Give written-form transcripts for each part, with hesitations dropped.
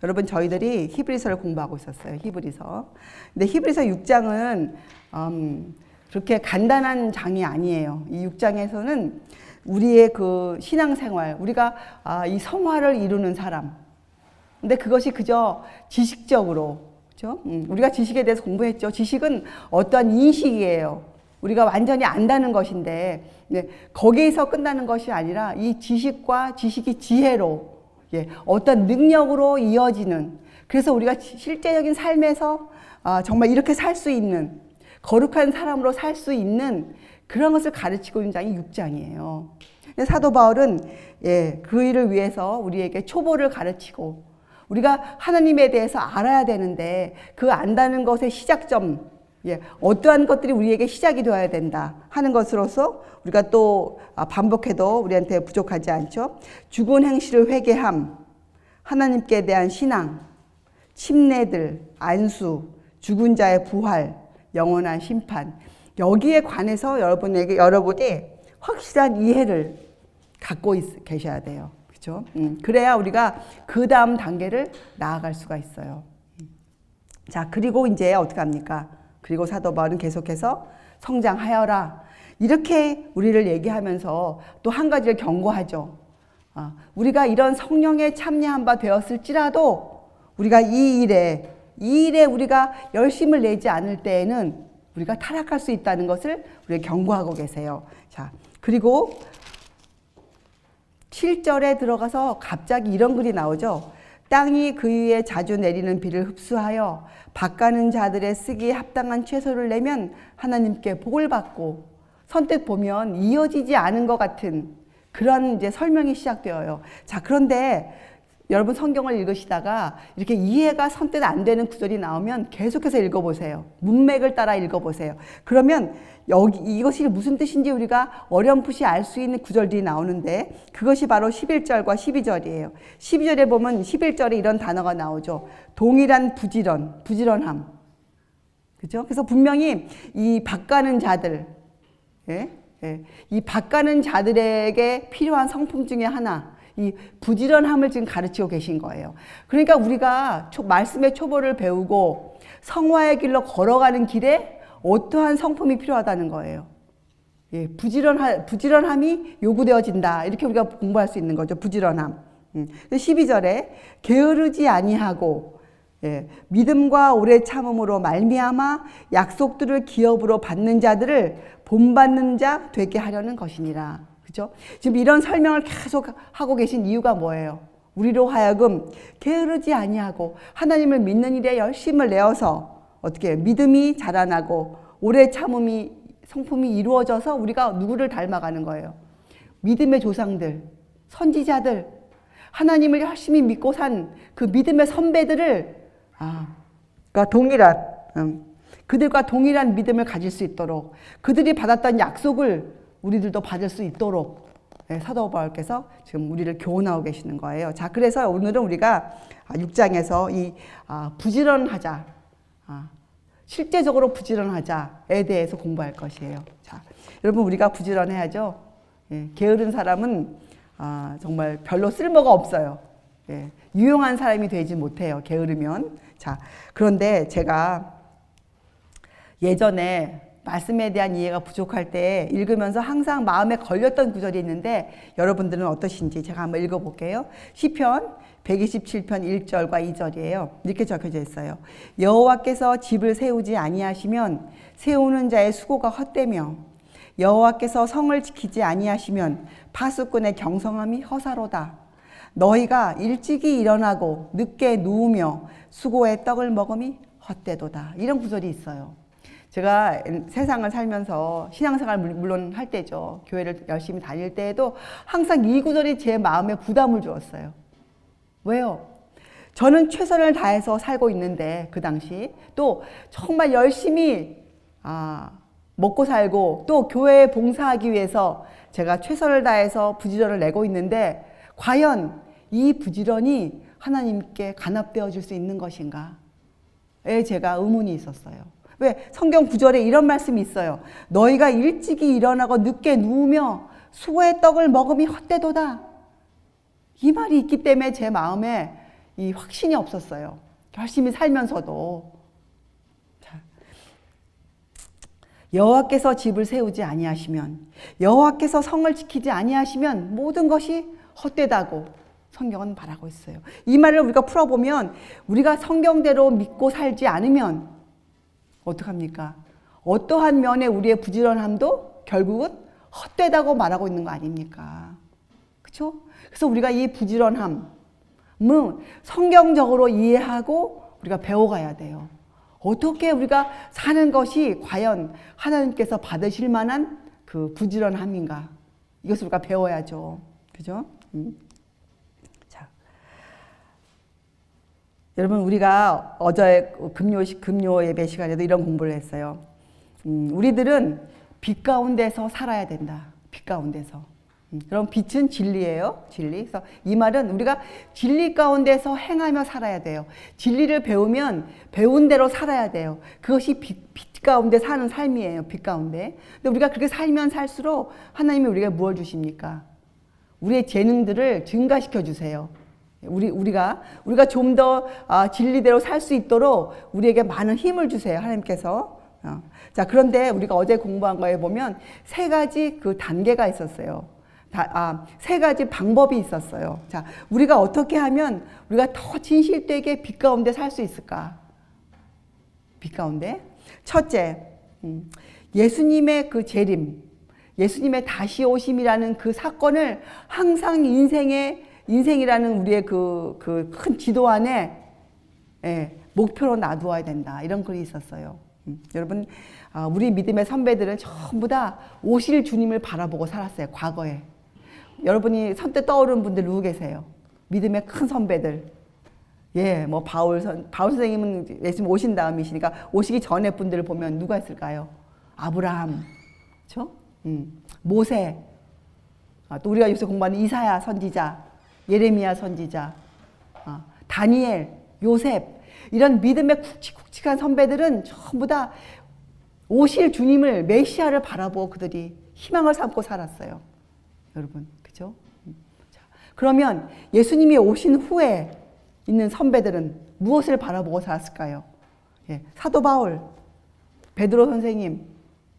여러분 저희들이 히브리서를 공부하고 있었어요. 히브리서. 근데 히브리서 6장은 그렇게 간단한 장이 아니에요. 이 6장에서는 우리의 그 신앙생활, 우리가 이 성화를 이루는 사람. 근데 그것이 그저 지식적으로, 그렇죠? 우리가 지식에 대해서 공부했죠. 지식은 어떠한 인식이에요. 우리가 완전히 안다는 것인데, 거기에서 끝나는 것이 아니라 이 지식과 지식이 지혜로, 어떤 능력으로 이어지는, 그래서 우리가 실제적인 삶에서 정말 이렇게 살 수 있는, 거룩한 사람으로 살 수 있는 그런 것을 가르치고 있는 장이 6장이에요. 사도 바울은 그 일을 위해서 우리에게 초보를 가르치고, 우리가 하나님에 대해서 알아야 되는데 그 안다는 것의 시작점, 어떠한 것들이 우리에게 시작이 되어야 된다 하는 것으로서 우리가 또 반복해도 우리한테 부족하지 않죠. 죽은 행실을 회개함, 하나님께 대한 신앙, 침례들, 안수, 죽은 자의 부활, 영원한 심판, 여기에 관해서 여러분이 확실한 이해를 갖고 계셔야 돼요. 그렇죠? 그래야 우리가 그 다음 단계를 나아갈 수가 있어요. 자, 그리고 이제 어떻게 합니까? 그리고 사도 바울은 계속해서 성장하여라, 이렇게 우리를 얘기하면서 또 한 가지를 경고하죠. 우리가 이런 성령에 참여한 바 되었을지라도 우리가 이 일에 우리가 열심을 내지 않을 때에는 우리가 타락할 수 있다는 것을 우리가 경고하고 계세요. 자, 그리고 7절에 들어가서 갑자기 이런 글이 나오죠. 땅이 그 위에 자주 내리는 비를 흡수하여 밭가는 자들의 쓰기에 합당한 채소를 내면 하나님께 복을 받고, 선뜻 보면 이어지지 않은 것 같은 그런 이제 설명이 시작되어요. 자, 그런데 여러분 성경을 읽으시다가 이렇게 이해가 선뜻 안 되는 구절이 나오면 계속해서 읽어보세요. 문맥을 따라 읽어보세요. 그러면 이것이 무슨 뜻인지 우리가 어렴풋이 알 수 있는 구절들이 나오는데, 그것이 바로 11절과 12절이에요. 12절에 보면 11절에 이런 단어가 나오죠. 동일한 부지런함. 그죠? 그래서 분명히 이 밭가는 자들, 이 밭가는 자들에게 필요한 성품 중에 하나, 이 부지런함을 지금 가르치고 계신 거예요. 그러니까 우리가 말씀의 초보를 배우고 성화의 길로 걸어가는 길에 어떠한 성품이 필요하다는 거예요. 부지런함이 요구되어진다, 이렇게 우리가 공부할 수 있는 거죠. 부지런함. 12절에 게으르지 아니하고 믿음과 오래 참음으로 말미암아 약속들을 기업으로 받는 자들을 본받는 자 되게 하려는 것이니라. 그죠? 지금 이런 설명을 계속 하고 계신 이유가 뭐예요? 우리로 하여금 게으르지 아니하고 하나님을 믿는 일에 열심을 내어서 어떻게 믿음이 자라나고 오래 참음이 성품이 이루어져서 우리가 누구를 닮아가는 거예요? 믿음의 조상들, 선지자들, 하나님을 열심히 믿고 산 그 믿음의 선배들을 그러니까 그들과 동일한 믿음을 가질 수 있도록, 그들이 받았던 약속을 우리들도 받을 수 있도록 사도 바울께서 지금 우리를 교훈하고 계시는 거예요. 자, 그래서 오늘은 우리가 6장에서 이 부지런하자, 실제적으로 부지런하자에 대해서 공부할 것이에요. 자, 여러분 우리가 부지런해야죠. 게으른 사람은 정말 별로 쓸모가 없어요. 유용한 사람이 되지 못해요, 게으르면. 자, 그런데 제가 예전에 말씀에 대한 이해가 부족할 때 읽으면서 항상 마음에 걸렸던 구절이 있는데, 여러분들은 어떠신지 제가 한번 읽어볼게요. 시편 127편 1절과 2절이에요. 이렇게 적혀져 있어요. 여호와께서 집을 세우지 아니하시면 세우는 자의 수고가 헛되며, 여호와께서 성을 지키지 아니하시면 파수꾼의 경성함이 허사로다. 너희가 일찍이 일어나고 늦게 누우며 수고의 떡을 먹음이 헛되도다. 이런 구절이 있어요. 제가 세상을 살면서 신앙생활 물론 할 때죠. 교회를 열심히 다닐 때에도 항상 이 구절이 제 마음에 부담을 주었어요. 왜요? 저는 최선을 다해서 살고 있는데, 그 당시 또 정말 열심히 먹고 살고 또 교회에 봉사하기 위해서 제가 최선을 다해서 부지런을 내고 있는데, 과연 이 부지런이 하나님께 간합되어 줄 수 있는 것인가에 제가 의문이 있었어요. 왜? 성경 구절에 이런 말씀이 있어요. 너희가 일찍이 일어나고 늦게 누우며 수고의 떡을 먹음이 헛되도다. 이 말이 있기 때문에 제 마음에 이 확신이 없었어요. 열심히 살면서도. 자, 여호와께서 집을 세우지 아니하시면, 여호와께서 성을 지키지 아니하시면 모든 것이 헛되다고 성경은 말하고 있어요. 이 말을 우리가 풀어보면 우리가 성경대로 믿고 살지 않으면 어떡합니까? 어떠한 면에 우리의 부지런함도 결국은 헛되다고 말하고 있는 거 아닙니까? 그렇죠? 그래서 우리가 이 부지런함은 성경적으로 이해하고 우리가 배워가야 돼요. 어떻게 우리가 사는 것이 과연 하나님께서 받으실 만한 그 부지런함인가? 이것을 우리가 배워야죠. 그죠? 자, 여러분, 우리가 어제 금요 예배 시간에도 이런 공부를 했어요. 우리들은 빛 가운데서 살아야 된다. 빛 가운데서. 그럼 빛은 진리예요. 진리. 그래서 이 말은 우리가 진리 가운데서 행하며 살아야 돼요. 진리를 배우면 배운 대로 살아야 돼요. 그것이 빛 가운데 사는 삶이에요. 빛 가운데. 근데 우리가 그렇게 살면 살수록 하나님이 우리가 무엇을 주십니까? 우리의 재능들을 증가시켜 주세요. 우리가 좀 더 진리대로 살 수 있도록 우리에게 많은 힘을 주세요. 하나님께서. 자, 그런데 우리가 어제 공부한 거에 보면 세 가지 그 단계가 있었어요. 세 가지 방법이 있었어요. 자, 우리가 어떻게 하면 우리가 더 진실되게 빛 가운데 살 수 있을까? 빛 가운데. 첫째, 예수님의 그 재림, 예수님의 다시 오심이라는 그 사건을 항상 인생이라는 우리의 그 큰 지도 안에 목표로 놔두어야 된다. 이런 글이 있었어요. 여러분, 우리 믿음의 선배들은 전부 다 오실 주님을 바라보고 살았어요. 과거에. 여러분이 선뜻 떠오르는 분들 누구 계세요? 믿음의 큰 선배들. 예, 뭐 바울 선생님은 예수님 오신 다음이시니까 오시기 전에 분들을 보면 누가 있을까요? 아브라함, 그렇죠? 모세, 또 우리가 요새 공부하는 이사야 선지자, 예레미야 선지자, 다니엘, 요셉, 이런 믿음의 굵직굵직한 선배들은 전부 다 오실 주님을, 메시아를 바라보고 그들이 희망을 삼고 살았어요. 여러분, 그죠? 자, 그러면 예수님이 오신 후에 있는 선배들은 무엇을 바라보고 살았을까요? 예, 사도 바울, 베드로 선생님,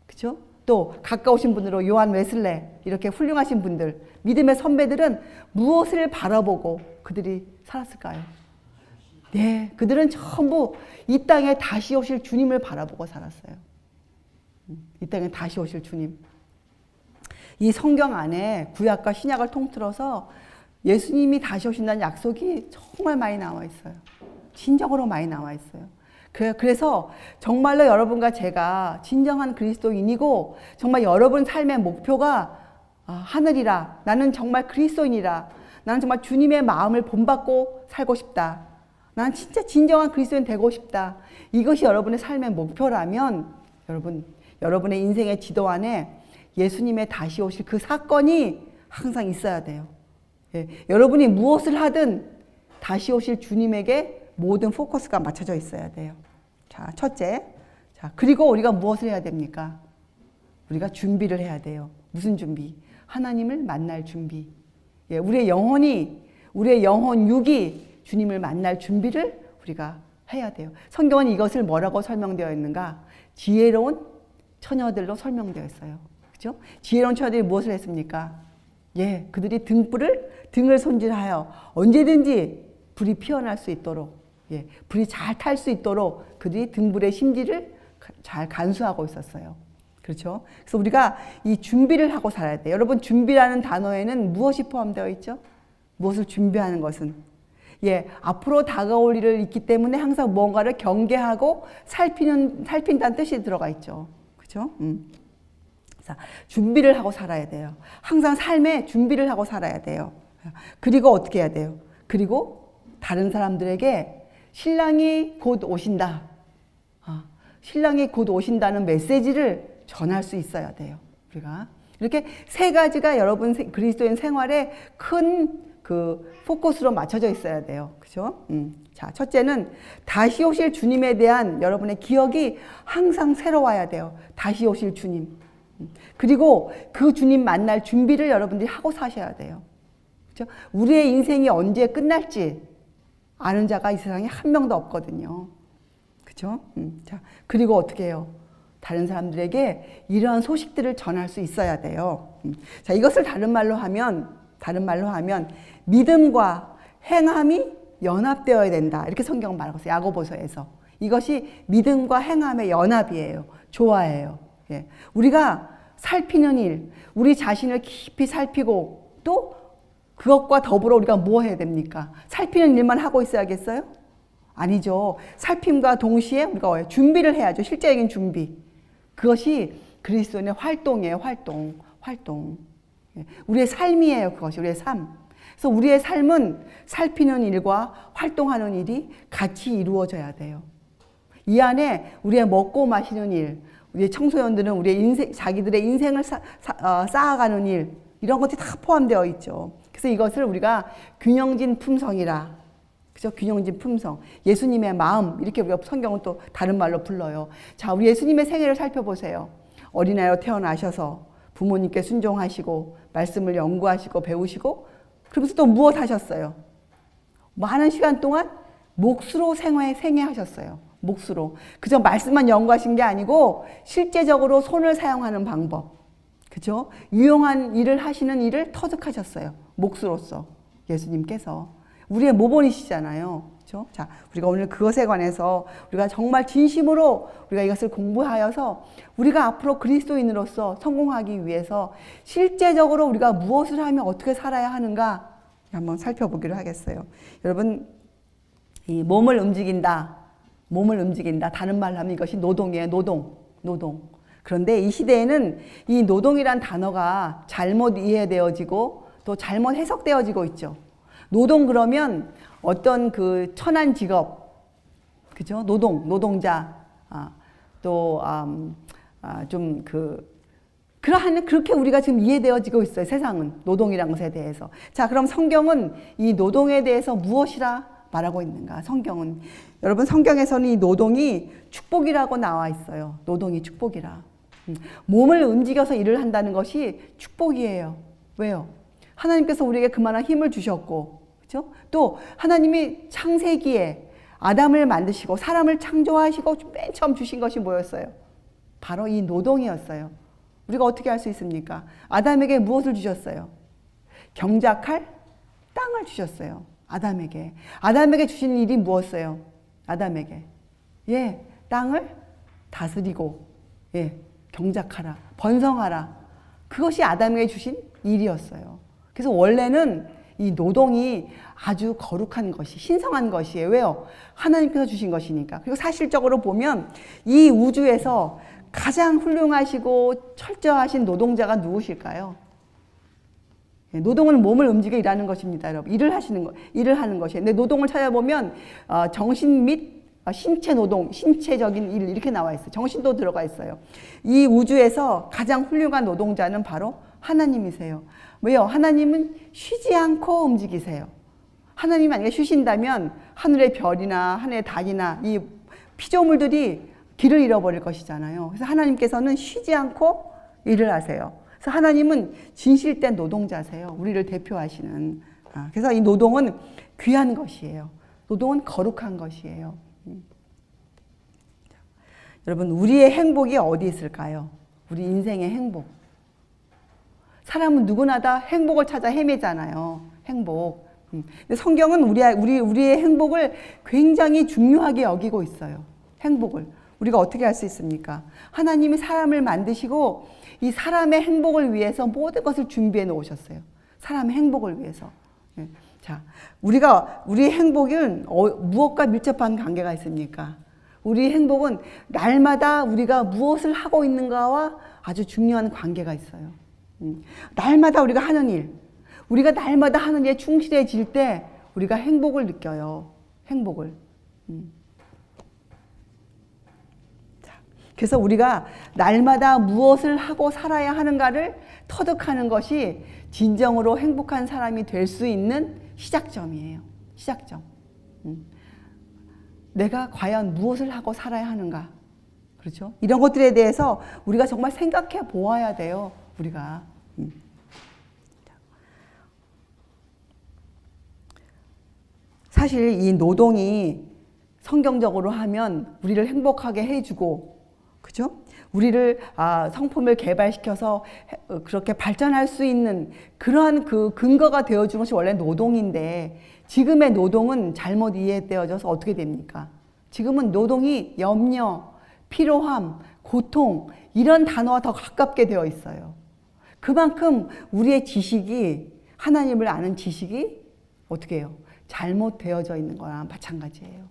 그죠? 또 가까우신 분으로 요한 웨슬레, 이렇게 훌륭하신 분들, 믿음의 선배들은 무엇을 바라보고 그들이 살았을까요? 네, 그들은 전부 이 땅에 다시 오실 주님을 바라보고 살았어요. 이 땅에 다시 오실 주님. 이 성경 안에 구약과 신약을 통틀어서 예수님이 다시 오신다는 약속이 정말 많이 나와 있어요. 진정으로 많이 나와 있어요. 그래서 정말로 여러분과 제가 진정한 그리스도인이고 정말 여러분 삶의 목표가 하늘이라, 나는 정말 그리스도인이라, 나는 정말 주님의 마음을 본받고 살고 싶다, 나는 진짜 진정한 그리스도인 되고 싶다, 이것이 여러분의 삶의 목표라면 여러분의 인생의 지도 안에 예수님의 다시 오실 그 사건이 항상 있어야 돼요. 예, 여러분이 무엇을 하든 다시 오실 주님에게 모든 포커스가 맞춰져 있어야 돼요. 자, 첫째. 자, 그리고 우리가 무엇을 해야 됩니까? 우리가 준비를 해야 돼요. 무슨 준비? 하나님을 만날 준비. 예, 우리의 영혼 육이 주님을 만날 준비를 우리가 해야 돼요. 성경은 이것을 뭐라고 설명되어 있는가? 지혜로운 처녀들로 설명되어 있어요. 그죠? 지혜로운 처녀들이 무엇을 했습니까? 예, 그들이 등을 손질하여 언제든지 불이 피어날 수 있도록, 예, 불이 잘 탈 수 있도록 그들이 등불의 심지를 잘 간수하고 있었어요. 그렇죠? 그래서 우리가 이 준비를 하고 살아야 돼요. 여러분, 준비라는 단어에는 무엇이 포함되어 있죠? 무엇을 준비하는 것은? 예, 앞으로 다가올 일을 있기 때문에 항상 무언가를 경계하고 살핀다는 뜻이 들어가 있죠. 그렇죠? 자, 준비를 하고 살아야 돼요. 항상 삶에 준비를 하고 살아야 돼요. 그리고 어떻게 해야 돼요? 그리고 다른 사람들에게 신랑이 곧 오신다, 신랑이 곧 오신다는 메시지를 전할 수 있어야 돼요. 우리가 이렇게 세 가지가 여러분 그리스도인 생활에 큰 그 포커스로 맞춰져 있어야 돼요. 그죠? 자, 첫째는 다시 오실 주님에 대한 여러분의 기억이 항상 새로워야 돼요. 다시 오실 주님. 그리고 그 주님 만날 준비를 여러분들이 하고 사셔야 돼요. 그죠? 우리의 인생이 언제 끝날지 아는 자가 이 세상에 한 명도 없거든요. 그죠? 자, 그리고 어떻게 해요? 다른 사람들에게 이러한 소식들을 전할 수 있어야 돼요. 자, 이것을 다른 말로 하면 믿음과 행함이 연합되어야 된다. 이렇게 성경은 말하고 있어요. 야고보서에서. 이것이 믿음과 행함의 연합이에요. 조화예요. 예. 우리가 살피는 일, 우리 자신을 깊이 살피고 또 그것과 더불어 우리가 뭐 해야 됩니까? 살피는 일만 하고 있어야겠어요? 아니죠. 살핌과 동시에 우리가 준비를 해야죠. 실제적인 준비. 그것이 그리스도인의 활동이에요. 활동. 우리의 삶이에요. 그것이 우리의 삶. 그래서 우리의 삶은 살피는 일과 활동하는 일이 같이 이루어져야 돼요. 이 안에 우리의 먹고 마시는 일, 우리의 청소년들은 우리의 인생, 자기들의 인생을 쌓아가는 일, 이런 것들이 다 포함되어 있죠. 그래서 이것을 우리가 균형진 품성이라, 그죠? 균형진 품성. 예수님의 마음, 이렇게 우리가 성경은 또 다른 말로 불러요. 자, 우리 예수님의 생애를 살펴보세요. 어린아이로 태어나셔서 부모님께 순종하시고, 말씀을 연구하시고, 배우시고, 그러면서 또 무엇 하셨어요? 많은 시간 동안 몫으로 생애하셨어요. 몫으로. 그저 말씀만 연구하신 게 아니고, 실제적으로 손을 사용하는 방법. 그죠? 유용한 일을 하시는 일을 터득하셨어요. 몫으로서. 예수님께서. 우리의 모본이시잖아요. 그렇죠? 자, 우리가 오늘 그것에 관해서 우리가 정말 진심으로 우리가 이것을 공부하여서 우리가 앞으로 그리스도인으로서 성공하기 위해서 실제적으로 우리가 무엇을 하면 어떻게 살아야 하는가 한번 살펴보기로 하겠어요. 여러분, 이 몸을 움직인다. 다른 말로 하면 이것이 노동이에요. 노동. 그런데 이 시대에는 이 노동이란 단어가 잘못 이해되어지고 또 잘못 해석되어지고 있죠. 노동 그러면 어떤 그 천한 직업, 그죠? 노동자, 그렇게 우리가 지금 이해되어지고 있어요. 세상은 노동이라는 것에 대해서. 자, 그럼 성경은 이 노동에 대해서 무엇이라 말하고 있는가? 성경은 여러분 성경에서는 이 노동이 축복이라고 나와 있어요. 노동이 축복이라. 몸을 움직여서 일을 한다는 것이 축복이에요. 왜요? 하나님께서 우리에게 그만한 힘을 주셨고, 그렇죠? 또 하나님이 창세기에 아담을 만드시고 사람을 창조하시고 맨 처음 주신 것이 뭐였어요? 바로 이 노동이었어요. 우리가 어떻게 할 수 있습니까? 아담에게 무엇을 주셨어요? 경작할 땅을 주셨어요. 아담에게 주신 일이 무엇이었어요? 아담에게 땅을 다스리고 경작하라, 번성하라. 그것이 아담에게 주신 일이었어요. 그래서 원래는 이 노동이 아주 거룩한 것이, 신성한 것이에요. 왜요? 하나님께서 주신 것이니까. 그리고 사실적으로 보면 이 우주에서 가장 훌륭하시고 철저하신 노동자가 누구실까요? 노동은 몸을 움직여 일하는 것입니다, 여러분. 일을 하는 것이에요. 근데 노동을 찾아보면 정신 및 신체 노동, 신체적인 일 이렇게 나와 있어요. 정신도 들어가 있어요. 이 우주에서 가장 훌륭한 노동자는 바로 하나님이세요. 왜요? 하나님은 쉬지 않고 움직이세요. 하나님이 만약에 쉬신다면 하늘의 별이나 하늘의 달이나 이 피조물들이 길을 잃어버릴 것이잖아요. 그래서 하나님께서는 쉬지 않고 일을 하세요. 그래서 하나님은 진실된 노동자세요. 우리를 대표하시는. 그래서 이 노동은 귀한 것이에요. 노동은 거룩한 것이에요. 여러분, 우리의 행복이 어디 있을까요? 우리 인생의 행복. 사람은 누구나 다 행복을 찾아 헤매잖아요. 행복. 근데 성경은 우리의 행복을 굉장히 중요하게 여기고 있어요. 행복을. 우리가 어떻게 할 수 있습니까? 하나님이 사람을 만드시고 이 사람의 행복을 위해서 모든 것을 준비해 놓으셨어요. 사람의 행복을 위해서. 자, 우리의 행복은 무엇과 밀접한 관계가 있습니까? 우리의 행복은 날마다 우리가 무엇을 하고 있는가와 아주 중요한 관계가 있어요. 날마다 우리가 하는 일, 우리가 날마다 하는 일에 충실해질 때 우리가 행복을 느껴요. 행복을. 자, 그래서 우리가 날마다 무엇을 하고 살아야 하는가를 터득하는 것이 진정으로 행복한 사람이 될 수 있는 시작점이에요. 시작점. 내가 과연 무엇을 하고 살아야 하는가? 그렇죠? 이런 것들에 대해서 우리가 정말 생각해 보아야 돼요. 우리가. 사실 이 노동이 성경적으로 하면 우리를 행복하게 해주고, 그죠? 우리를 성품을 개발시켜서 그렇게 발전할 수 있는 그러한 그 근거가 되어준 것이 원래 노동인데, 지금의 노동은 잘못 이해되어져서 어떻게 됩니까? 지금은 노동이 염려, 피로함, 고통 이런 단어와 더 가깝게 되어 있어요. 그만큼 우리의 지식이, 하나님을 아는 지식이 어떻게 해요? 잘못되어져 있는 거랑 마찬가지예요.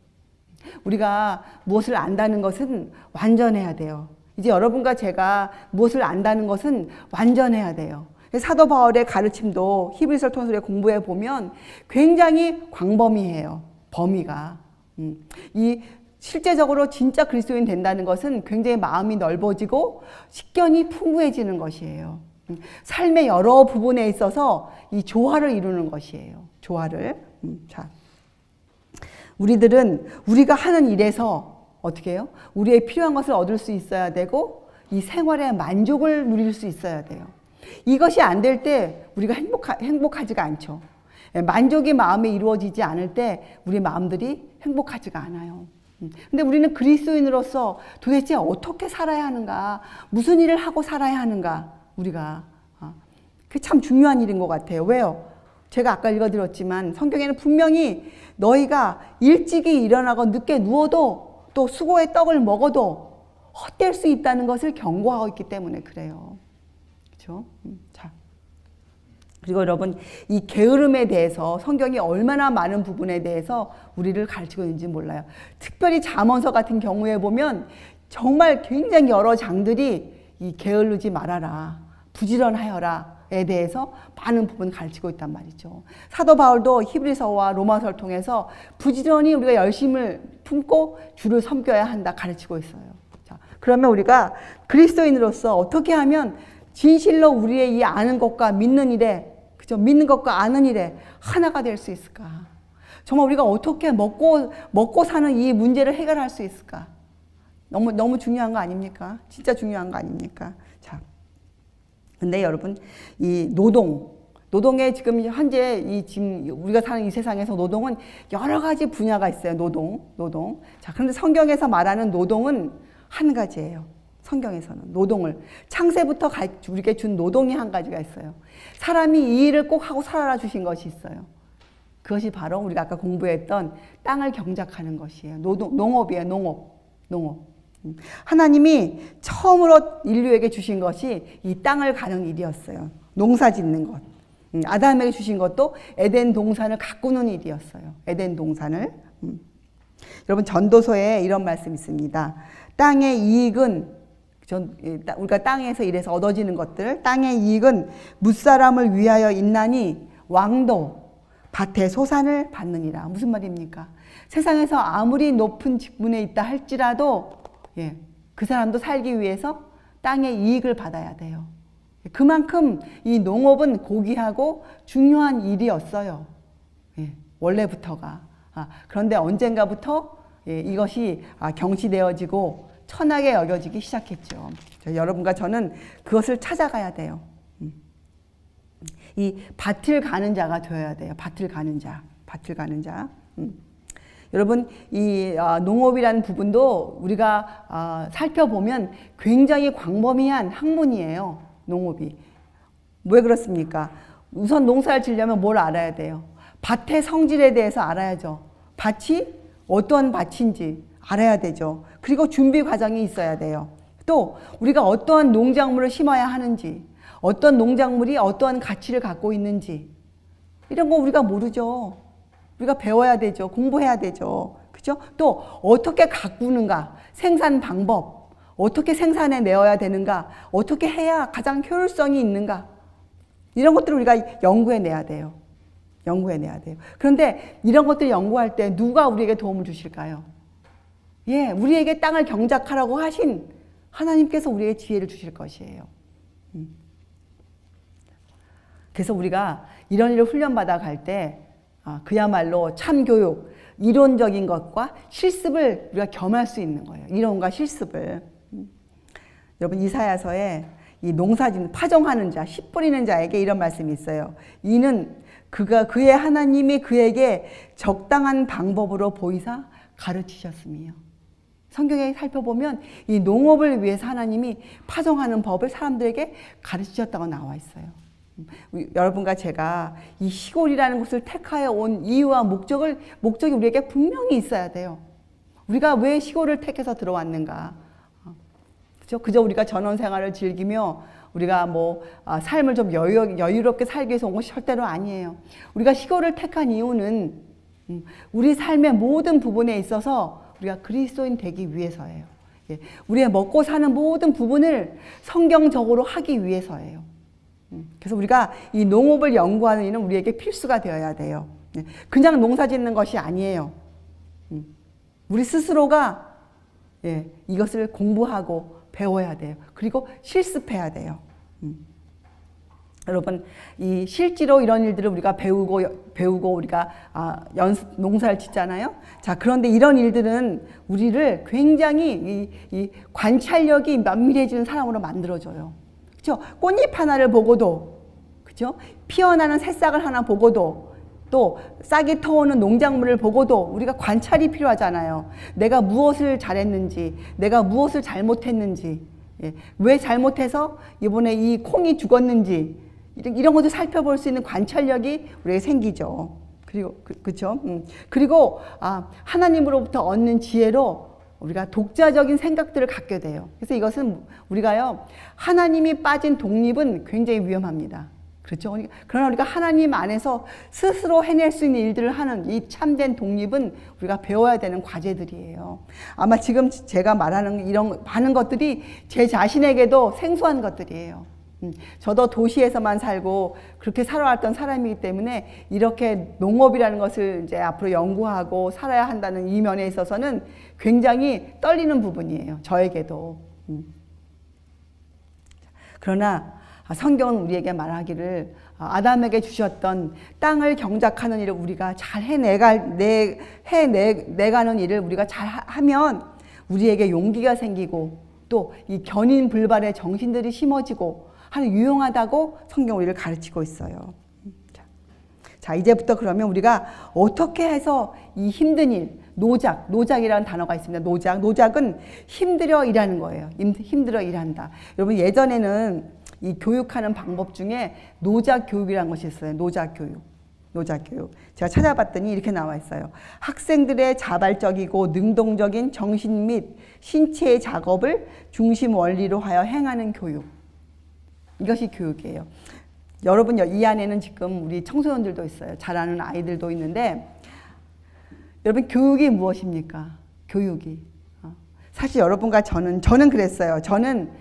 우리가 무엇을 안다는 것은 완전해야 돼요. 이제 여러분과 제가 무엇을 안다는 것은 완전해야 돼요. 사도 바울의 가르침도 히브리서를 통해서 공부해 보면 굉장히 광범위해요. 범위가. 이 실제적으로 진짜 그리스도인 된다는 것은 굉장히 마음이 넓어지고 식견이 풍부해지는 것이에요. 삶의 여러 부분에 있어서 이 조화를 이루는 것이에요. 조화를. 자, 우리들은 우리가 하는 일에서 어떻게 해요? 우리의 필요한 것을 얻을 수 있어야 되고 이 생활의 만족을 누릴 수 있어야 돼요. 이것이 안 될 때 우리가 행복하지가 않죠. 만족이 마음에 이루어지지 않을 때 우리 마음들이 행복하지가 않아요. 근데 우리는 그리스도인으로서 도대체 어떻게 살아야 하는가, 무슨 일을 하고 살아야 하는가, 우리가 그게 참 중요한 일인 것 같아요. 왜요? 제가 아까 읽어드렸지만 성경에는 분명히 너희가 일찍이 일어나고 늦게 누워도 또 수고의 떡을 먹어도 헛될 수 있다는 것을 경고하고 있기 때문에 그래요. 그렇죠? 자, 그리고 여러분, 이 게으름에 대해서 성경이 얼마나 많은 부분에 대해서 우리를 가르치고 있는지 몰라요. 특별히 잠언서 같은 경우에 보면 정말 굉장히 여러 장들이 이 게으르지 말아라, 부지런하여라에 대해서 많은 부분 가르치고 있단 말이죠. 사도 바울도 히브리서와 로마서를 통해서 부지런히 우리가 열심을 품고 주를 섬겨야 한다 가르치고 있어요. 자, 그러면 우리가 그리스도인으로서 어떻게 하면 진실로 우리의 이 아는 것과 믿는 일에, 그죠? 믿는 것과 아는 일에 하나가 될 수 있을까? 정말 우리가 어떻게 먹고 사는 이 문제를 해결할 수 있을까? 너무 중요한 거 아닙니까? 진짜 중요한 거 아닙니까? 자, 근데 여러분, 이 노동에 지금 현재 지금 우리가 사는 이 세상에서 노동은 여러 가지 분야가 있어요. 노동. 자, 그런데 성경에서 말하는 노동은 한 가지예요. 성경에서는 노동을 창세부터 우리에게 준 노동이 한 가지가 있어요. 사람이 이 일을 꼭 하고 살아라 주신 것이 있어요. 그것이 바로 우리가 아까 공부했던 땅을 경작하는 것이에요. 농업이에요. 농업. 하나님이 처음으로 인류에게 주신 것이 이 땅을 가는 일이었어요. 농사 짓는 것. 아담에게 주신 것도 에덴 동산을 가꾸는 일이었어요. 에덴 동산을. 여러분, 전도서에 이런 말씀이 있습니다. 땅의 이익은, 우리가 땅에서 일해서 얻어지는 것들, 땅의 이익은 뭇사람을 위하여 있나니 왕도 밭의 소산을 받느니라. 무슨 말입니까? 세상에서 아무리 높은 직분에 있다 할지라도 그 사람도 살기 위해서 땅의 이익을 받아야 돼요. 그만큼 이 농업은 고귀하고 중요한 일이었어요. 원래부터가. 그런데 언젠가부터 이것이 경시되어지고 천하게 여겨지기 시작했죠. 여러분과 저는 그것을 찾아가야 돼요. 이 밭을 가는 자가 되어야 돼요. 밭을 가는 자. 여러분, 이 농업이라는 부분도 우리가 살펴보면 굉장히 광범위한 학문이에요. 농업이. 왜 그렇습니까? 우선 농사를 지려면 뭘 알아야 돼요? 밭의 성질에 대해서 알아야죠. 밭이 어떤 밭인지 알아야 되죠. 그리고 준비 과정이 있어야 돼요. 또 우리가 어떠한 농작물을 심어야 하는지, 어떤 농작물이 어떠한 가치를 갖고 있는지, 이런 거 우리가 모르죠. 우리가 배워야 되죠. 공부해야 되죠. 그죠? 또 어떻게 가꾸는가, 생산 방법, 어떻게 생산해 내어야 되는가, 어떻게 해야 가장 효율성이 있는가, 이런 것들을 우리가 연구해내야 돼요. 그런데 이런 것들 연구할 때 누가 우리에게 도움을 주실까요? 우리에게 땅을 경작하라고 하신 하나님께서 우리에게 지혜를 주실 것이에요. 그래서 우리가 이런 일을 훈련받아 갈 때 그야말로 참교육, 이론적인 것과 실습을 우리가 겸할 수 있는 거예요. 이론과 실습을. 여러분, 이사야서에 이 농사짓는 파종하는 자, 씨 뿌리는 자에게 이런 말씀이 있어요. 이는 그의 하나님이 그에게 적당한 방법으로 보이사 가르치셨음이요. 성경에 살펴보면 이 농업을 위해서 하나님이 파종하는 법을 사람들에게 가르치셨다고 나와 있어요. 여러분과 제가 이 시골이라는 곳을 택하여 온 이유와 목적이 우리에게 분명히 있어야 돼요. 우리가 왜 시골을 택해서 들어왔는가? 그죠? 우리가 전원 생활을 즐기며 우리가 삶을 좀 여유롭게 살기 위해서 온 것이 절대로 아니에요. 우리가 시골을 택한 이유는 우리 삶의 모든 부분에 있어서 우리가 그리스도인 되기 위해서예요. 우리의 먹고 사는 모든 부분을 성경적으로 하기 위해서예요. 그래서 우리가 이 농업을 연구하는 일은 우리에게 필수가 되어야 돼요. 그냥 농사 짓는 것이 아니에요. 우리 스스로가 이것을 공부하고 배워야 돼요. 그리고 실습해야 돼요. 여러분, 이 실제로 이런 일들을 우리가 배우고 우리가 농사를 짓잖아요. 자, 그런데 이런 일들은 우리를 굉장히 이 관찰력이 면밀해지는 사람으로 만들어줘요. 그렇죠? 꽃잎 하나를 보고도, 그렇죠? 피어나는 새싹을 하나 보고도, 또 싹이 터오는 농작물을 보고도 우리가 관찰이 필요하잖아요. 내가 무엇을 잘했는지, 내가 무엇을 잘못했는지, 왜 잘못해서 이번에 이 콩이 죽었는지, 이런 것도 살펴볼 수 있는 관찰력이 우리에게 생기죠. 그리고 그렇죠? 그리고 하나님으로부터 얻는 지혜로 우리가 독자적인 생각들을 갖게 돼요. 그래서 이것은 우리가요, 하나님이 빠진 독립은 굉장히 위험합니다. 그렇죠? 그러나 우리가 하나님 안에서 스스로 해낼 수 있는 일들을 하는 이 참된 독립은 우리가 배워야 되는 과제들이에요. 아마 지금 제가 말하는 이런 많은 것들이 제 자신에게도 생소한 것들이에요. 저도 도시에서만 살고 그렇게 살아왔던 사람이기 때문에 이렇게 농업이라는 것을 이제 앞으로 연구하고 살아야 한다는 이 면에 있어서는 굉장히 떨리는 부분이에요. 저에게도. 그러나 성경은 우리에게 말하기를 아담에게 주셨던 땅을 경작하는 일을 우리가 잘 해내가는 일을 우리가 잘 하면 우리에게 용기가 생기고 또 이 견인불발의 정신들이 심어지고 하는 유용하다고 성경 우리를 가르치고 있어요. 자, 이제부터 그러면 우리가 어떻게 해서 이 힘든 일, 노작이라는 단어가 있습니다. 노작은 힘들어 일하는 거예요. 힘들어 일한다. 여러분, 예전에는 이 교육하는 방법 중에 노작 교육이라는 것이 있어요. 노작 교육. 제가 찾아봤더니 이렇게 나와 있어요. 학생들의 자발적이고 능동적인 정신 및 신체의 작업을 중심 원리로 하여 행하는 교육. 이것이 교육이에요. 여러분, 이 안에는 지금 우리 청소년들도 있어요. 잘하는 아이들도 있는데, 여러분, 교육이 무엇입니까? 교육이. 사실 여러분과 저는 그랬어요. 저는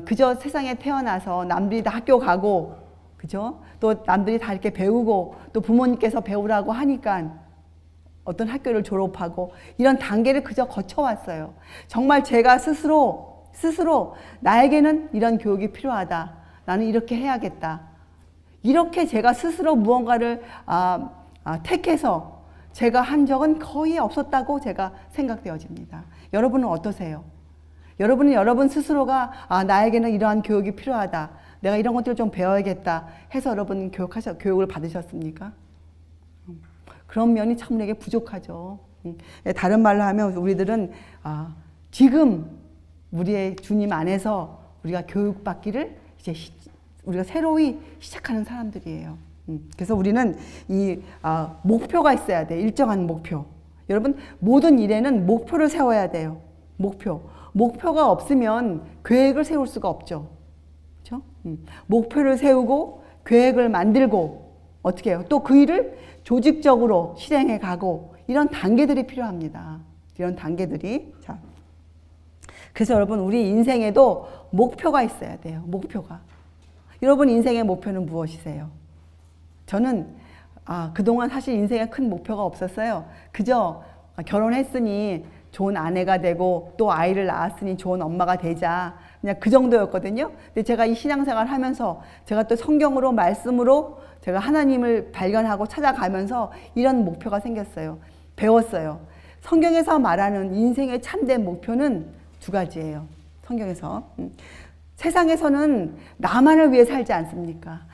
그저 세상에 태어나서 남들이 다 학교 가고, 그죠? 또 남들이 다 이렇게 배우고, 또 부모님께서 배우라고 하니까 어떤 학교를 졸업하고, 이런 단계를 그저 거쳐왔어요. 정말 제가 스스로 나에게는 이런 교육이 필요하다. 나는 이렇게 해야겠다. 이렇게 제가 스스로 무언가를 택해서 제가 한 적은 거의 없었다고 제가 생각되어집니다. 여러분은 어떠세요? 여러분은 여러분 스스로가 나에게는 이러한 교육이 필요하다. 내가 이런 것들을 좀 배워야겠다 해서 여러분 교육을 받으셨습니까? 그런 면이 참 우리에게 부족하죠. 다른 말로 하면 우리들은 지금 우리의 주님 안에서 우리가 교육받기를 이제 우리가 새로이 시작하는 사람들이에요. 그래서 우리는 이 목표가 있어야 돼요. 일정한 목표. 여러분, 모든 일에는 목표를 세워야 돼요. 목표가 없으면 계획을 세울 수가 없죠. 그렇죠? 목표를 세우고 계획을 만들고 어떻게 해요? 또 그 일을 조직적으로 실행해 가고 이런 단계들이 필요합니다. 이런 단계들이. 자, 그래서 여러분, 우리 인생에도 목표가 있어야 돼요. 목표가. 여러분 인생의 목표는 무엇이세요? 저는 그동안 사실 인생에 큰 목표가 없었어요. 그저 결혼했으니 좋은 아내가 되고 또 아이를 낳았으니 좋은 엄마가 되자, 그냥 그 정도였거든요. 근데 제가 이 신앙생활 하면서 제가 또 성경으로 말씀으로 제가 하나님을 발견하고 찾아가면서 이런 목표가 생겼어요. 배웠어요. 성경에서 말하는 인생의 참된 목표는 두 가지예요. 성경에서 세상에서는 나만을 위해 살지 않습니까?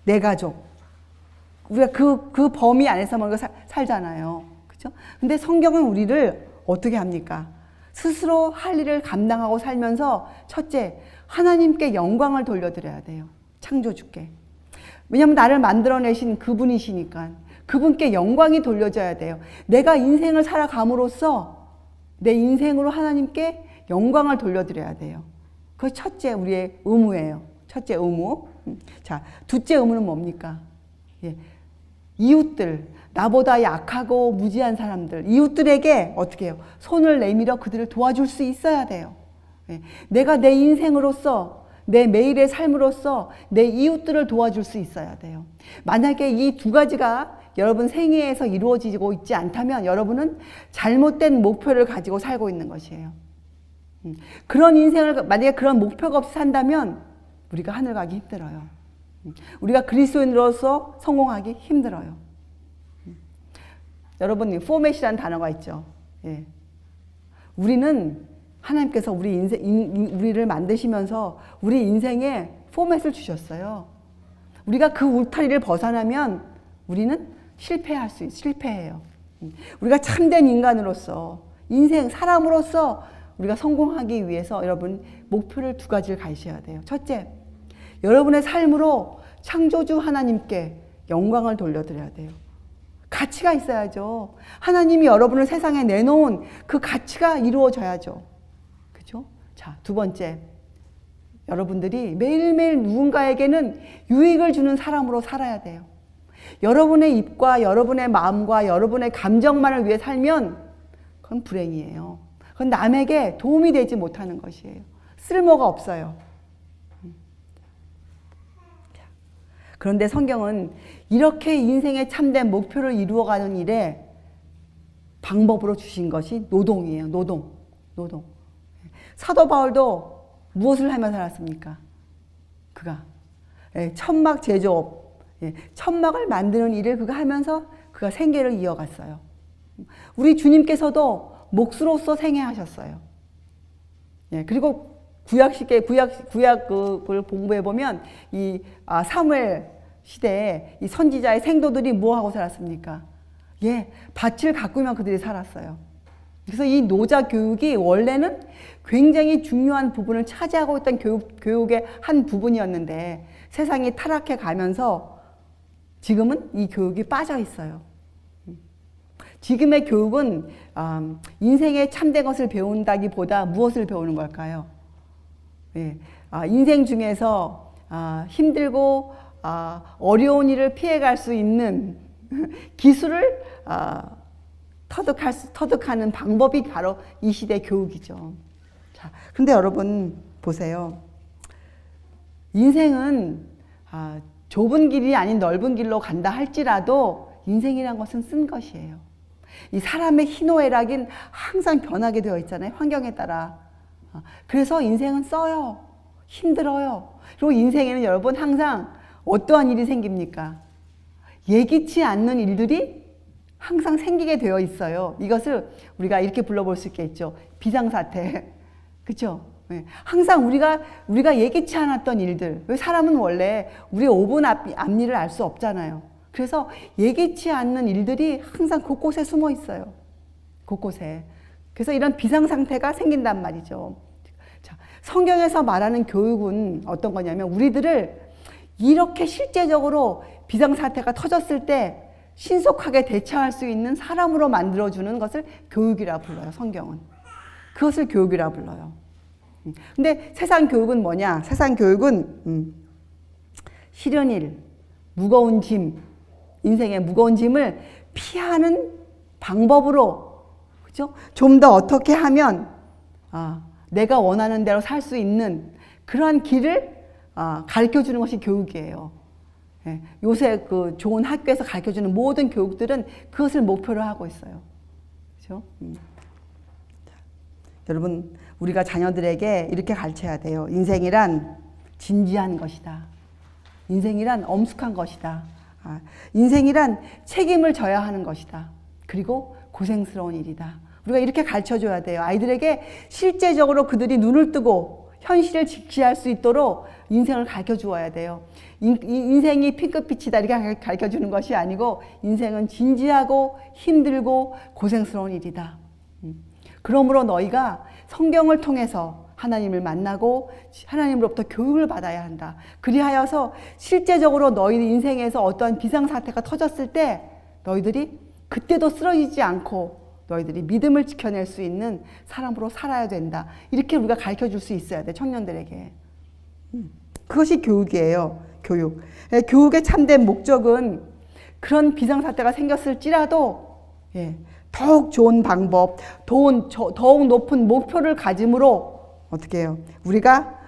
내 가족. 우리가 그 범위 안에서 뭔가 살잖아요. 그죠? 근데 성경은 우리를 어떻게 합니까? 스스로 할 일을 감당하고 살면서 첫째, 하나님께 영광을 돌려드려야 돼요. 창조주께. 왜냐하면 나를 만들어내신 그분이시니까 그분께 영광이 돌려져야 돼요. 내가 인생을 살아감으로써 내 인생으로 하나님께 영광을 돌려드려야 돼요. 그게 첫째 우리의 의무예요. 첫째 의무. 자, 둘째 의무는 뭡니까? 예. 이웃들, 나보다 약하고 무지한 사람들, 이웃들에게 어떻게 해요? 손을 내밀어 그들을 도와줄 수 있어야 돼요. 예. 내가 내 인생으로서, 내 매일의 삶으로서 내 이웃들을 도와줄 수 있어야 돼요. 만약에 이 두 가지가 여러분 생애에서 이루어지고 있지 않다면 여러분은 잘못된 목표를 가지고 살고 있는 것이에요. 그런 인생을, 만약에 그런 목표가 없이 산다면 우리가 하늘 가기 힘들어요. 우리가 그리스도인으로서 성공하기 힘들어요. 여러분, 포맷이라는 단어가 있죠. 예. 우리는 하나님께서 우리를 만드시면서 우리 인생에 포맷을 주셨어요. 우리가 그 울타리를 벗어나면 우리는 실패해요. 우리가 참된 인간으로서, 인생, 사람으로서 우리가 성공하기 위해서 여러분 목표를 두 가지를 가지셔야 돼요. 첫째, 여러분의 삶으로 창조주 하나님께 영광을 돌려드려야 돼요. 가치가 있어야죠. 하나님이 여러분을 세상에 내놓은 그 가치가 이루어져야죠. 그렇죠? 자, 두 번째, 여러분들이 매일매일 누군가에게는 유익을 주는 사람으로 살아야 돼요. 여러분의 입과 여러분의 마음과 여러분의 감정만을 위해 살면 그건 불행이에요. 그건 남에게 도움이 되지 못하는 것이에요. 쓸모가 없어요. 그런데 성경은 이렇게 인생의 참된 목표를 이루어가는 일에 방법으로 주신 것이 노동이에요. 노동. 사도 바울도 무엇을 하며 살았습니까? 그가 천막 제조업, 천막을 만드는 일을 그가 하면서 그가 생계를 이어갔어요. 우리 주님께서도 목수로서 생애하셨어요. 그리고 구약 그걸 공부해 보면 이 사무엘 시대에 이 선지자의 생도들이 뭐 하고 살았습니까? 밭을 가꾸면 그들이 살았어요. 그래서 이 노자 교육이 원래는 굉장히 중요한 부분을 차지하고 있던 교육의 한 부분이었는데 세상이 타락해 가면서 지금은 이 교육이 빠져 있어요. 지금의 교육은 인생의 참된 것을 배운다기보다 무엇을 배우는 걸까요? 인생 중에서 힘들고 어려운 일을 피해갈 수 있는 기술을 터득하는 방법이 바로 이 시대 교육이죠. 자, 근데 여러분 보세요. 인생은 좁은 길이 아닌 넓은 길로 간다 할지라도 인생이란 것은 쓴 것이에요. 이 사람의 희노애락은 항상 변하게 되어 있잖아요. 환경에 따라. 그래서 인생은 써요. 힘들어요. 그리고 인생에는 여러분 항상 어떠한 일이 생깁니까? 예기치 않는 일들이 항상 생기게 되어 있어요. 이것을 우리가 이렇게 불러볼 수 있겠죠. 비상사태. 그렇죠? 항상 우리가 예기치 않았던 일들. 왜 사람은 원래 우리의 5분 앞일을 알 수 없잖아요. 그래서 예기치 않는 일들이 항상 곳곳에 숨어 있어요. 곳곳에. 그래서 이런 비상상태가 생긴단 말이죠. 자, 성경에서 말하는 교육은 어떤 거냐면 우리들을 이렇게 실제적으로 비상사태가 터졌을 때 신속하게 대처할 수 있는 사람으로 만들어주는 것을 교육이라 불러요. 성경은. 그것을 교육이라 불러요. 근데 세상 교육은 뭐냐? 세상 교육은 싫은 일, 무거운 짐, 인생의 무거운 짐을 피하는 방법으로, 그죠? 좀 더 어떻게 하면 내가 원하는 대로 살 수 있는 그러한 길을 가르쳐 주는 것이 교육이에요. 요새 그 좋은 학교에서 가르쳐 주는 모든 교육들은 그것을 목표로 하고 있어요. 그죠? 여러분, 우리가 자녀들에게 이렇게 가르쳐야 돼요. 인생이란 진지한 것이다. 인생이란 엄숙한 것이다. 인생이란 책임을 져야 하는 것이다. 그리고 고생스러운 일이다. 우리가 이렇게 가르쳐줘야 돼요. 아이들에게 실제적으로 그들이 눈을 뜨고 현실을 직시할 수 있도록 인생을 가르쳐 주어야 돼요. 인생이 핑크빛이다 이렇게 가르쳐 주는 것이 아니고 인생은 진지하고 힘들고 고생스러운 일이다. 그러므로 너희가 성경을 통해서 하나님을 만나고 하나님으로부터 교육을 받아야 한다. 그리하여서 실제적으로 너희 인생에서 어떠한 비상사태가 터졌을 때 너희들이 그때도 쓰러지지 않고 너희들이 믿음을 지켜낼 수 있는 사람으로 살아야 된다. 이렇게 우리가 가르쳐 줄 수 있어야 돼, 청년들에게. 그것이 교육이에요. 교육. 교육의 참된 목적은 그런 비상사태가 생겼을지라도 더욱 좋은 방법, 더욱 높은 목표를 가짐으로 어떻게 해요? 우리가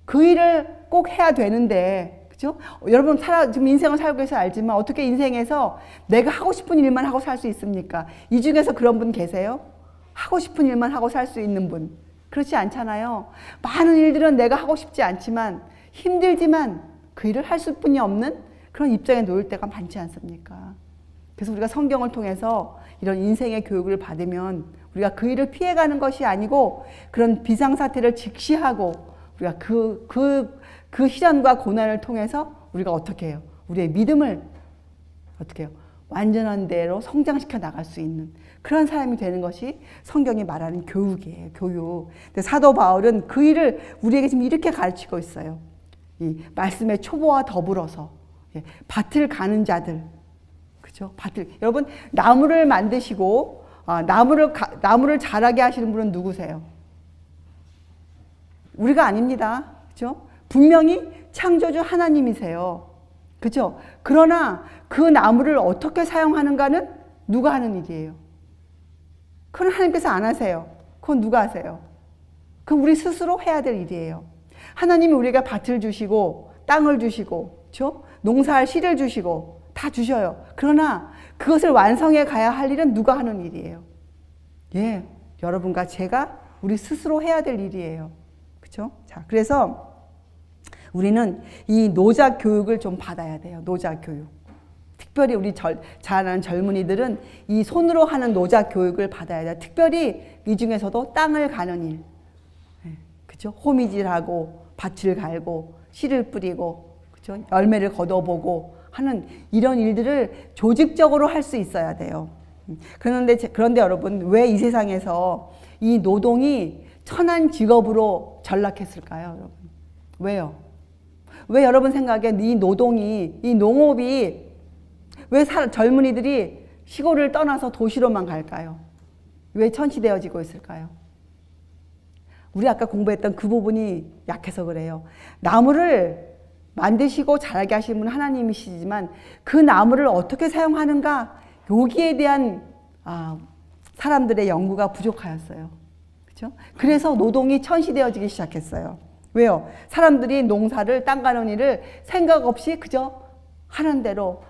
그 일을 꼭 해야 되는데, 그죠? 여러분 지금 인생을 살고 계셔서 알지만 어떻게 인생에서 내가 하고 싶은 일만 하고 살 수 있습니까? 이 중에서 그런 분 계세요? 하고 싶은 일만 하고 살 수 있는 분. 그렇지 않잖아요. 많은 일들은 내가 하고 싶지 않지만 힘들지만 그 일을 할 수뿐이 없는 그런 입장에 놓일 때가 많지 않습니까? 그래서 우리가 성경을 통해서 이런 인생의 교육을 받으면 우리가 그 일을 피해가는 것이 아니고 그런 비상사태를 직시하고 우리가 그 시련과 고난을 통해서 우리가 어떻게 해요? 우리의 믿음을 어떻게 해요? 완전한 대로 성장시켜 나갈 수 있는 그런 사람이 되는 것이 성경이 말하는 교육이에요. 교육. 근데 사도 바울은 그 일을 우리에게 지금 이렇게 가르치고 있어요. 이 말씀의 초보와 더불어서 밭을 가는 자들, 그죠? 밭을 여러분 나무를 만드시고 나무를 자라게 하시는 분은 누구세요? 우리가 아닙니다. 그죠? 분명히 창조주 하나님이세요. 그죠? 그러나 그 나무를 어떻게 사용하는가는 누가 하는 일이에요? 그건 하나님께서 안 하세요. 그건 누가 하세요? 그건 우리 스스로 해야 될 일이에요. 하나님이 우리가 밭을 주시고 땅을 주시고 그죠? 농사할 씨를 주시고 다 주셔요. 그러나 그것을 완성해 가야 할 일은 누가 하는 일이에요? 여러분과 제가 우리 스스로 해야 될 일이에요. 그죠? 자, 그래서 우리는 이 노자 교육을 좀 받아야 돼요. 노자 교육. 특별히 우리 자라는 젊은이들은 이 손으로 하는 노자 교육을 받아야 돼요. 특별히 이 중에서도 땅을 가는 일. 그죠? 호미질하고 밭을 갈고 씨를 뿌리고 그죠? 열매를 거둬보고 하는 이런 일들을 조직적으로 할 수 있어야 돼요. 그런데 여러분 왜 이 세상에서 이 노동이 천한 직업으로 전락했을까요, 여러분? 왜요? 왜 여러분 생각에 이 노동이, 이 농업이 왜 젊은이들이 시골을 떠나서 도시로만 갈까요? 왜 천시되어지고 있을까요? 우리 아까 공부했던 그 부분이 약해서 그래요. 나무를 만드시고 자라게 하시는 분은 하나님이시지만 그 나무를 어떻게 사용하는가 여기에 대한 사람들의 연구가 부족하였어요. 그렇죠? 그래서 노동이 천시되어지기 시작했어요. 왜요? 사람들이 농사를 땅 가는 일을 생각 없이 그저 하는 대로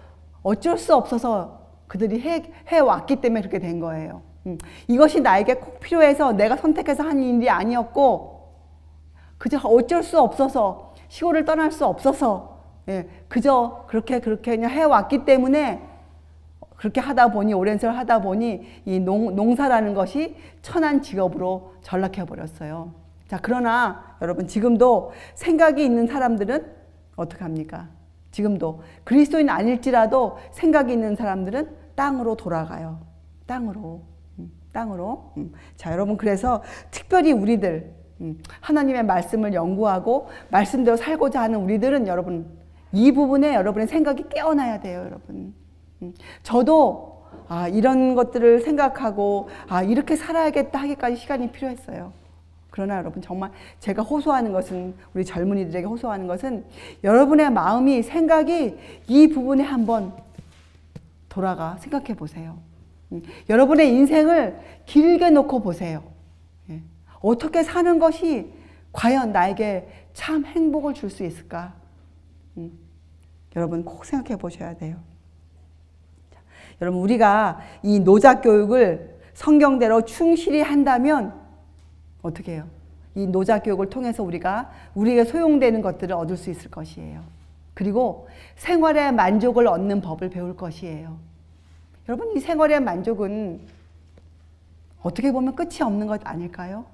어쩔 수 없어서 그들이 해왔기 때문에 그렇게 된 거예요. 이것이 나에게 꼭 필요해서 내가 선택해서 한 일이 아니었고 그저 어쩔 수 없어서 시골을 떠날 수 없어서 그저 그렇게 그냥 해왔기 때문에 그렇게 하다 보니 오랜 세월 하다 보니 이 농사라는 것이 천한 직업으로 전락해 버렸어요. 자, 그러나 여러분 지금도 생각이 있는 사람들은 어떻게 합니까? 지금도 그리스도인 아닐지라도 생각이 있는 사람들은 땅으로 돌아가요. 땅으로. 자, 여러분 그래서 특별히 우리들 하나님의 말씀을 연구하고 말씀대로 살고자 하는 우리들은 여러분 이 부분에 여러분의 생각이 깨어나야 돼요, 여러분. 저도 이런 것들을 생각하고 이렇게 살아야겠다 하기까지 시간이 필요했어요. 그러나 여러분 정말 제가 호소하는 것은 우리 젊은이들에게 호소하는 것은 여러분의 마음이 생각이 이 부분에 한번 돌아가 생각해 보세요. 여러분의 인생을 길게 놓고 보세요. 어떻게 사는 것이 과연 나에게 참 행복을 줄 수 있을까? 여러분 꼭 생각해 보셔야 돼요. 자, 여러분 우리가 이 노자 교육을 성경대로 충실히 한다면 어떻게 해요? 이 노자 교육을 통해서 우리에게 소용되는 것들을 얻을 수 있을 것이에요. 그리고 생활의 만족을 얻는 법을 배울 것이에요. 여러분 이 생활의 만족은 어떻게 보면 끝이 없는 것 아닐까요?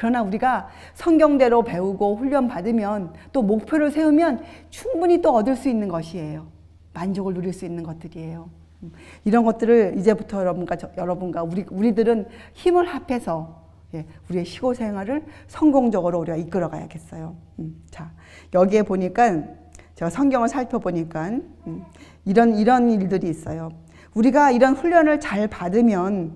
그러나 우리가 성경대로 배우고 훈련받으면 또 목표를 세우면 충분히 또 얻을 수 있는 것이에요. 만족을 누릴 수 있는 것들이에요. 이런 것들을 이제부터 여러분과 우리들은 힘을 합해서 우리의 시골 생활을 성공적으로 우리가 이끌어 가야겠어요. 자, 여기에 보니까 제가 성경을 살펴보니까 이런 일들이 있어요. 우리가 이런 훈련을 잘 받으면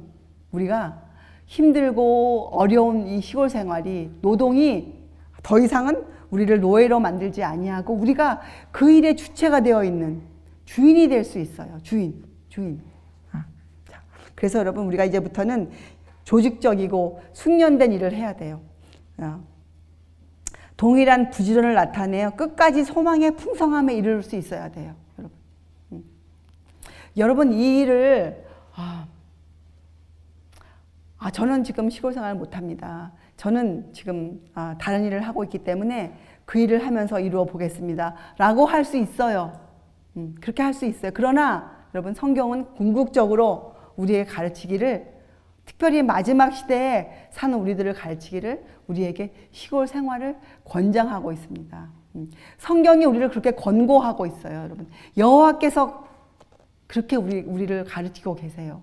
우리가 힘들고 어려운 이 시골 생활이, 노동이 더 이상은 우리를 노예로 만들지 아니하고 우리가 그 일의 주체가 되어 있는 주인이 될 수 있어요. 주인. 자, 그래서 여러분, 우리가 이제부터는 조직적이고 숙련된 일을 해야 돼요. 동일한 부지런을 나타내어 끝까지 소망의 풍성함에 이를 수 있어야 돼요. 여러분, 이 일을 저는 지금 시골 생활을 못합니다. 저는 지금 다른 일을 하고 있기 때문에 그 일을 하면서 이루어 보겠습니다 라고 할 수 있어요. 그렇게 할 수 있어요. 그러나 여러분, 성경은 궁극적으로 우리에게 가르치기를, 특별히 마지막 시대에 사는 우리들을 가르치기를, 우리에게 시골 생활을 권장하고 있습니다. 성경이 우리를 그렇게 권고하고 있어요. 여러분, 여호와께서 그렇게 우리를 가르치고 계세요.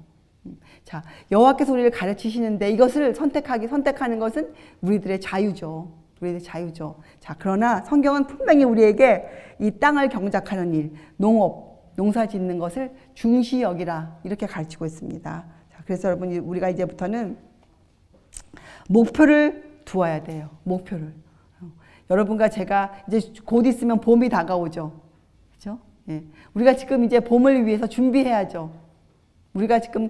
자, 여호와께서 우리를 가르치시는데 이것을 선택하는 것은 우리들의 자유죠. 우리들의 자유죠. 자, 그러나 성경은 분명히 우리에게 이 땅을 경작하는 일, 농사 짓는 것을 중시 여기라, 이렇게 가르치고 있습니다. 자, 그래서 여러분, 우리가 이제부터는 목표를 두어야 돼요. 목표를. 여러분과 제가 이제 곧 있으면 봄이 다가오죠. 그렇죠? 예. 우리가 지금 이제 봄을 위해서 준비해야죠. 우리가 지금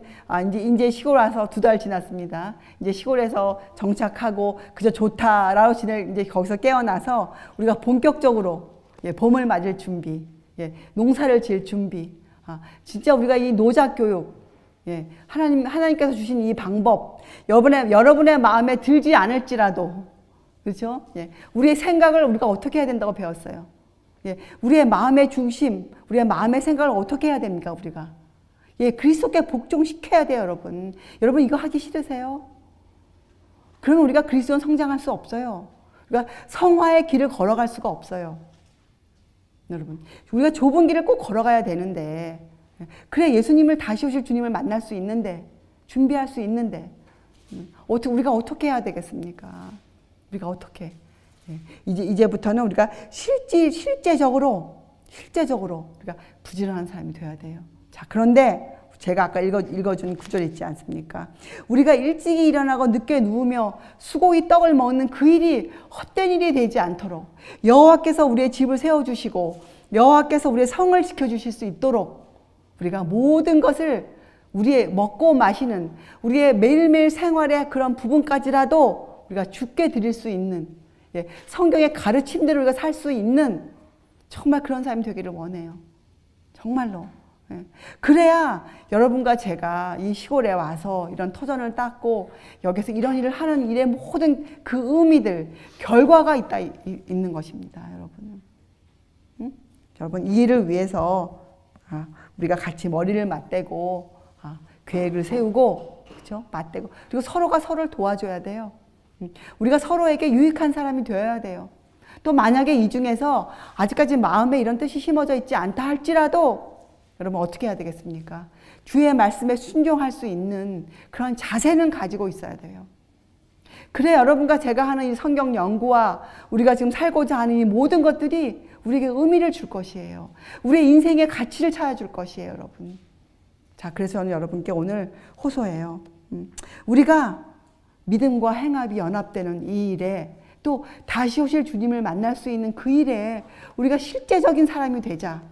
이제 시골 와서 2달 지났습니다. 이제 시골에서 정착하고 그저 좋다라고 이제 거기서 깨어나서 우리가 본격적으로 봄을 맞을 준비, 농사를 지을 준비. 진짜 우리가 이 노작 교육, 하나님께서 주신 이 방법, 여러분의 마음에 들지 않을지라도, 그렇죠? 우리의 생각을 우리가 어떻게 해야 된다고 배웠어요. 우리의 마음의 중심, 우리의 마음의 생각을 어떻게 해야 됩니까, 우리가? 그리스도께 복종시켜야 돼요, 여러분. 여러분, 이거 하기 싫으세요? 그러면 우리가 그리스도는 성장할 수 없어요. 우리가 성화의 길을 걸어갈 수가 없어요. 여러분, 우리가 좁은 길을 꼭 걸어가야 되는데, 그래 예수님을 다시 오실 주님을 만날 수 있는데, 준비할 수 있는데, 우리가 어떻게 해야 되겠습니까? 우리가 어떻게? 이제부터는 우리가 실제적으로 우리가 부지런한 사람이 되어야 돼요. 자, 그런데 제가 아까 읽어준 구절 있지 않습니까? 우리가 일찍이 일어나고 늦게 누우며 수고히 떡을 먹는 그 일이 헛된 일이 되지 않도록 여호와께서 우리의 집을 세워주시고 여호와께서 우리의 성을 지켜주실 수 있도록 우리가 모든 것을 우리의 먹고 마시는 우리의 매일매일 생활의 그런 부분까지라도 우리가 주께 드릴 수 있는, 성경의 가르침대로 우리가 살 수 있는 정말 그런 삶이 되기를 원해요. 정말로. 그래야 여러분과 제가 이 시골에 와서 이런 터전을 닦고 여기서 이런 일을 하는 일의 모든 그 의미들, 결과가 있는 것입니다, 여러분. 여러분, 이 일을 위해서 우리가 같이 머리를 맞대고 계획을 세우고, 그렇죠? 맞대고, 그리고 서로가 서로를 도와줘야 돼요. 우리가 서로에게 유익한 사람이 되어야 돼요. 또 만약에 이 중에서 아직까지 마음에 이런 뜻이 심어져 있지 않다 할지라도 여러분 어떻게 해야 되겠습니까? 주의 말씀에 순종할 수 있는 그런 자세는 가지고 있어야 돼요. 그래 여러분과 제가 하는 이 성경 연구와 우리가 지금 살고자 하는 이 모든 것들이 우리에게 의미를 줄 것이에요. 우리의 인생의 가치를 찾아줄 것이에요, 여러분. 자, 그래서 저는 여러분께 오늘 호소해요. 우리가 믿음과 행합이 연합되는 이 일에, 또 다시 오실 주님을 만날 수 있는 그 일에 우리가 실제적인 사람이 되자.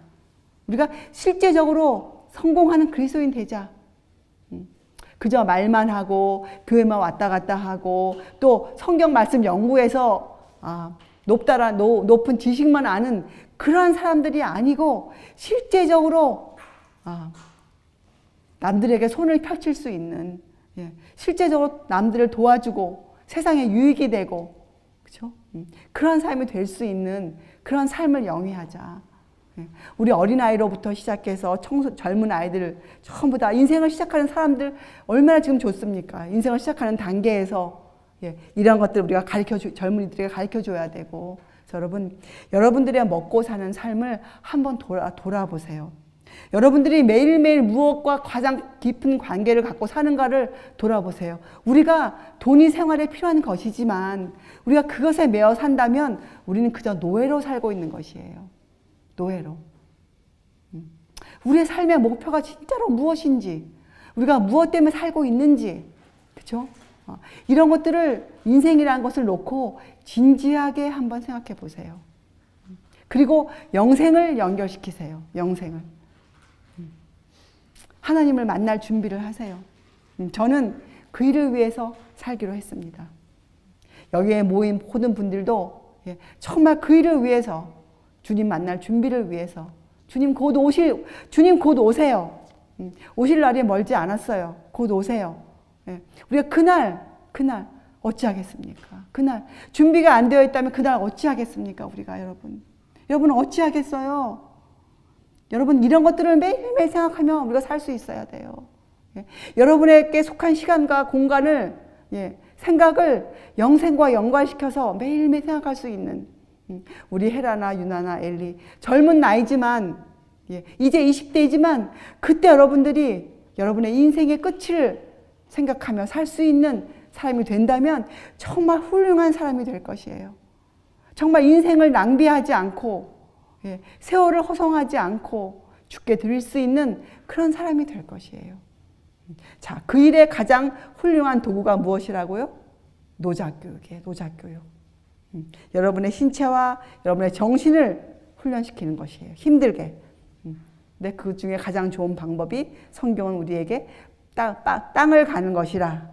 우리가 실제적으로 성공하는 그리스도인 되자. 그저 말만 하고 교회만 왔다 갔다 하고 또 성경 말씀 연구해서 높은 지식만 아는 그러한 사람들이 아니고 실제적으로 남들에게 손을 펼칠 수 있는, 실제적으로 남들을 도와주고 세상에 유익이 되고, 그렇죠? 그런 삶이 될 수 있는 그런 삶을 영위하자. 우리 어린아이로부터 시작해서 젊은 아이들 전부 다 인생을 시작하는 사람들 얼마나 지금 좋습니까? 인생을 시작하는 단계에서 예, 이런 것들 우리가 젊은이들에게 가르쳐 줘야 되고. 여러분들의 먹고 사는 삶을 한번 돌아보세요. 여러분들이 매일매일 무엇과 가장 깊은 관계를 갖고 사는가를 돌아보세요. 우리가 돈이 생활에 필요한 것이지만 우리가 그것에 매여 산다면 우리는 그저 노예로 살고 있는 것이에요. 노예로. 우리의 삶의 목표가 진짜로 무엇인지, 우리가 무엇 때문에 살고 있는지, 그렇죠? 이런 것들을 인생이라는 것을 놓고 진지하게 한번 생각해 보세요. 그리고 영생을 연결시키세요. 영생을. 하나님을 만날 준비를 하세요. 저는 그 일을 위해서 살기로 했습니다. 여기에 모인 모든 분들도 정말 그 일을 위해서, 주님 만날 준비를 위해서, 주님 곧 오세요. 오실 날이 멀지 않았어요. 곧 오세요. 우리가 그날 어찌하겠습니까? 그날 준비가 안 되어 있다면 그날 어찌하겠습니까? 우리가 여러분 어찌하겠어요? 여러분 이런 것들을 매일매일 생각하며 우리가 살 수 있어야 돼요. 여러분에게 속한 시간과 공간을, 생각을 영생과 연관시켜서 매일매일 생각할 수 있는 우리 헤라나 유나나 엘리, 젊은 나이지만 이제 20대이지만 그때 여러분들이 여러분의 인생의 끝을 생각하며 살 수 있는 사람이 된다면 정말 훌륭한 사람이 될 것이에요. 정말 인생을 낭비하지 않고 세월을 허송하지 않고 죽게 드릴 수 있는 그런 사람이 될 것이에요. 자, 그 일의 가장 훌륭한 도구가 무엇이라고요? 노자교육이에요. 노자교육. 여러분의 신체와 여러분의 정신을 훈련시키는 것이에요. 힘들게. 근데 그 중에 가장 좋은 방법이 성경은 우리에게 땅을 가는 것이라.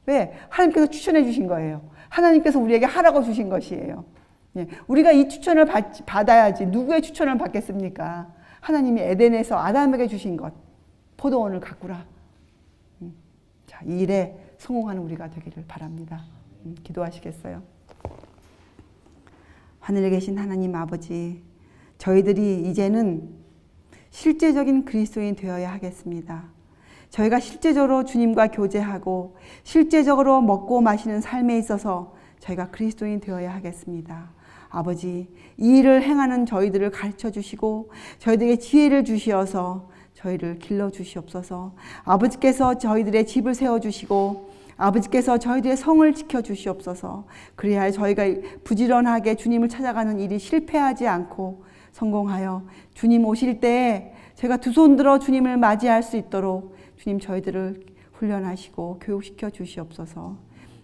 왜? 하나님께서 추천해 주신 거예요. 하나님께서 우리에게 하라고 주신 것이에요. 우리가 이 추천을 받아야지 누구의 추천을 받겠습니까? 하나님이 에덴에서 아담에게 주신 것, 포도원을 가꾸라. 자, 이 일에 성공하는 우리가 되기를 바랍니다. 기도하시겠어요? 하늘에 계신 하나님 아버지, 저희들이 이제는 실제적인 그리스도인이 되어야 하겠습니다. 저희가 실제적으로 주님과 교제하고 실제적으로 먹고 마시는 삶에 있어서 저희가 그리스도인이 되어야 하겠습니다. 아버지, 이 일을 행하는 저희들을 가르쳐 주시고 저희들에게 지혜를 주시어서 저희를 길러 주시옵소서. 아버지께서 저희들의 집을 세워주시고 아버지께서 저희들의 성을 지켜주시옵소서. 그래야 저희가 부지런하게 주님을 찾아가는 일이 실패하지 않고 성공하여 주님 오실 때에 저희가 두 손 들어 주님을 맞이할 수 있도록 주님 저희들을 훈련하시고 교육시켜 주시옵소서.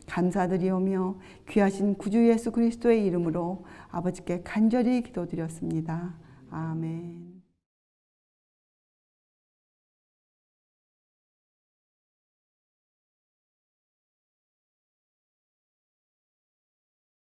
감사드리오며 귀하신 구주 예수 그리스도의 이름으로 아버지께 간절히 기도드렸습니다. 아멘.